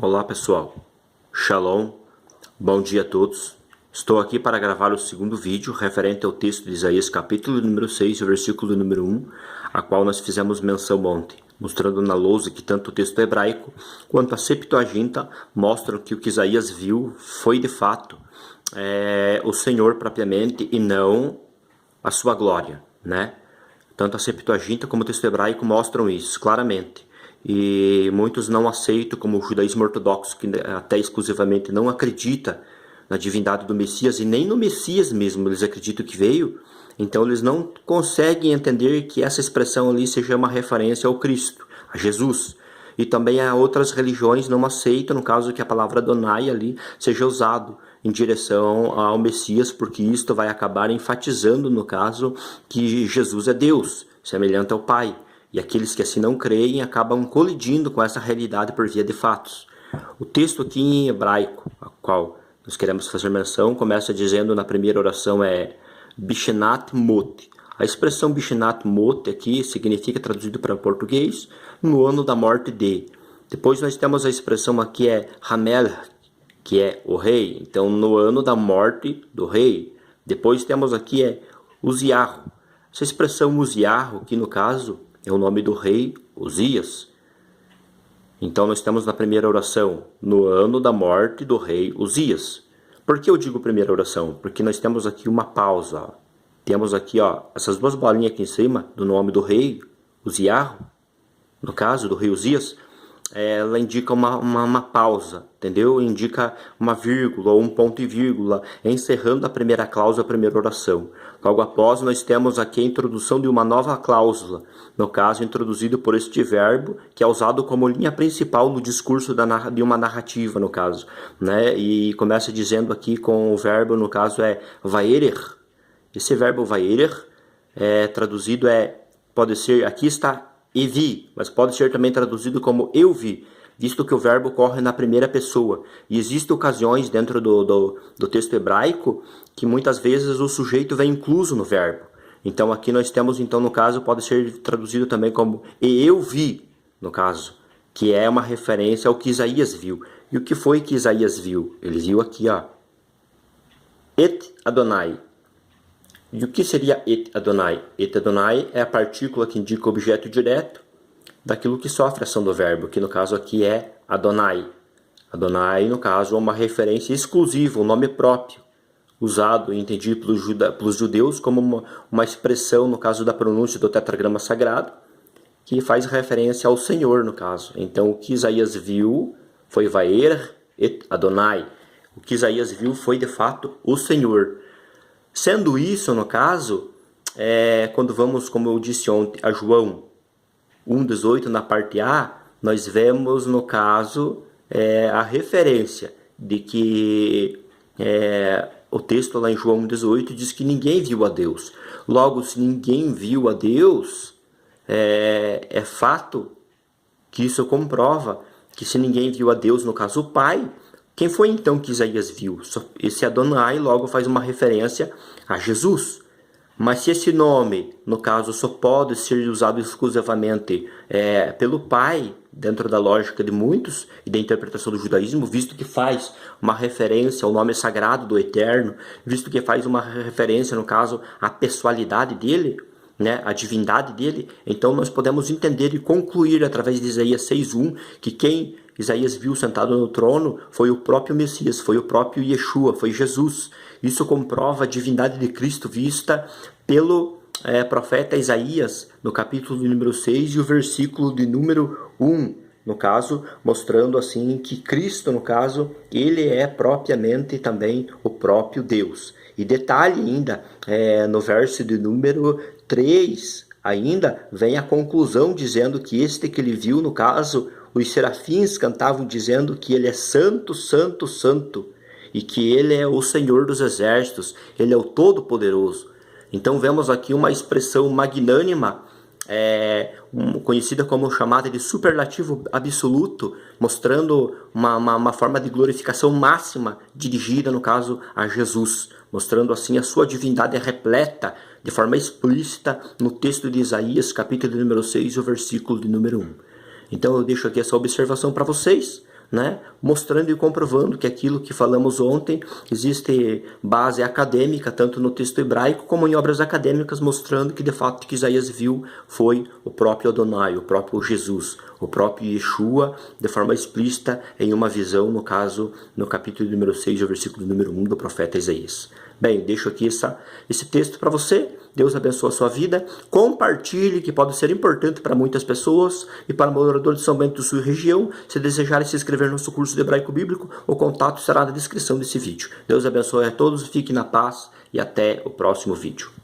Olá pessoal, Shalom, bom dia a todos. Estou aqui para gravar o segundo vídeo referente ao texto de Isaías capítulo número 6, versículo número 1, a qual nós fizemos menção ontem, mostrando na lousa que tanto o texto hebraico quanto a Septuaginta mostram que o que Isaías viu foi de fato o Senhor propriamente e não a sua glória, né? Tanto a Septuaginta como o texto hebraico mostram isso claramente. E muitos não aceitam, como o judaísmo ortodoxo, que até exclusivamente não acredita na divindade do Messias, e nem no Messias mesmo eles acreditam que veio. Então eles não conseguem entender que essa expressão ali seja uma referência ao Cristo, a Jesus. E também a outras religiões não aceitam, no caso, que a palavra Adonai ali seja usado em direção ao Messias, porque isto vai acabar enfatizando, no caso, que Jesus é Deus, semelhante ao Pai. E aqueles que assim não creem acabam colidindo com essa realidade por via de fatos. O texto aqui em hebraico, a qual nós queremos fazer menção, começa dizendo na primeira oração Bishenat Mot. A expressão Bishenat Mot aqui significa, traduzido para o português, no ano da morte de. Depois nós temos a expressão aqui Hamel, que é o rei. Então no ano da morte do rei. Depois temos aqui Uziarro. Essa expressão Uziarro aqui no caso é o nome do rei Uzias. Então nós temos na primeira oração, no ano da morte do rei Uzias. Por que eu digo primeira oração? Porque nós temos aqui uma pausa. Ó. Temos aqui essas duas bolinhas aqui em cima do nome do rei Uziarro, no caso do rei Uzias, ela indica uma pausa, entendeu? Indica uma vírgula ou um ponto e vírgula, encerrando a primeira cláusula, a primeira oração. Logo após, nós temos aqui a introdução de uma nova cláusula, no caso, introduzido por este verbo, que é usado como linha principal no discurso de uma narrativa, no caso. Né? E começa dizendo aqui com o verbo, no caso, vaerer. Esse verbo vaerer, traduzido pode ser, aqui está, e vi, mas pode ser também traduzido como eu vi, visto que o verbo corre na primeira pessoa. E existem ocasiões dentro do texto hebraico que muitas vezes o sujeito vem incluso no verbo. Então aqui nós temos, então no caso, pode ser traduzido também como e eu vi, no caso, que é uma referência ao que Isaías viu. E o que foi que Isaías viu? Ele viu aqui, Et Adonai. E o que seria Et Adonai? Et Adonai é a partícula que indica o objeto direto daquilo que sofre a ação do verbo, que no caso aqui é Adonai. Adonai, no caso, é uma referência exclusiva, um nome próprio, usado e entendido pelos judeus como uma expressão, no caso da pronúncia do tetragrama sagrado, que faz referência ao Senhor, no caso. Então, o que Isaías viu foi Vaer Et Adonai. O que Isaías viu foi, de fato, o Senhor. Sendo isso, no caso, quando vamos, como eu disse ontem, a João 1,18 na parte A, nós vemos, no caso, a referência de que o texto lá em João 1,18 diz que ninguém viu a Deus. Logo, se ninguém viu a Deus, é fato que isso comprova que se ninguém viu a Deus, no caso o Pai, quem foi então que Isaías viu? Esse Adonai logo faz uma referência a Jesus. Mas se esse nome, no caso, só pode ser usado exclusivamente pelo Pai, dentro da lógica de muitos e da interpretação do judaísmo, visto que faz uma referência ao nome sagrado do Eterno, visto que faz uma referência, no caso, à pessoalidade dele, né, a divindade dele, então nós podemos entender e concluir através de Isaías 6.1 que quem Isaías viu sentado no trono foi o próprio Messias, foi o próprio Yeshua, foi Jesus. Isso comprova a divindade de Cristo vista pelo profeta Isaías no capítulo de número 6 e o versículo de número 1, no caso, mostrando assim que Cristo, no caso, ele é propriamente também o próprio Deus. E detalhe ainda, no verso de número 3, ainda vem a conclusão dizendo que este que ele viu, no caso, os serafins cantavam dizendo que ele é santo, santo, santo, e que ele é o Senhor dos exércitos, ele é o Todo-Poderoso. Então vemos aqui uma expressão magnânima, conhecida como chamada de superlativo absoluto, mostrando uma forma de glorificação máxima dirigida, no caso, a Jesus, mostrando assim a sua divindade repleta de forma explícita no texto de Isaías, capítulo número 6, o versículo de número 1. Então eu deixo aqui essa observação para vocês, né, mostrando e comprovando que aquilo que falamos ontem existe base acadêmica, tanto no texto hebraico como em obras acadêmicas, mostrando que de fato o que Isaías viu foi o próprio Adonai, o próprio Jesus, o próprio Yeshua, de forma explícita em uma visão, no caso, no capítulo número 6, versículo número 1 do profeta Isaías. Bem, deixo aqui esse texto para você. Deus abençoe a sua vida. Compartilhe, que pode ser importante para muitas pessoas e para o morador de São Bento do Sul e região. Se desejarem se inscrever no nosso curso de Hebraico Bíblico, o contato será na descrição desse vídeo. Deus abençoe a todos, fique na paz e até o próximo vídeo.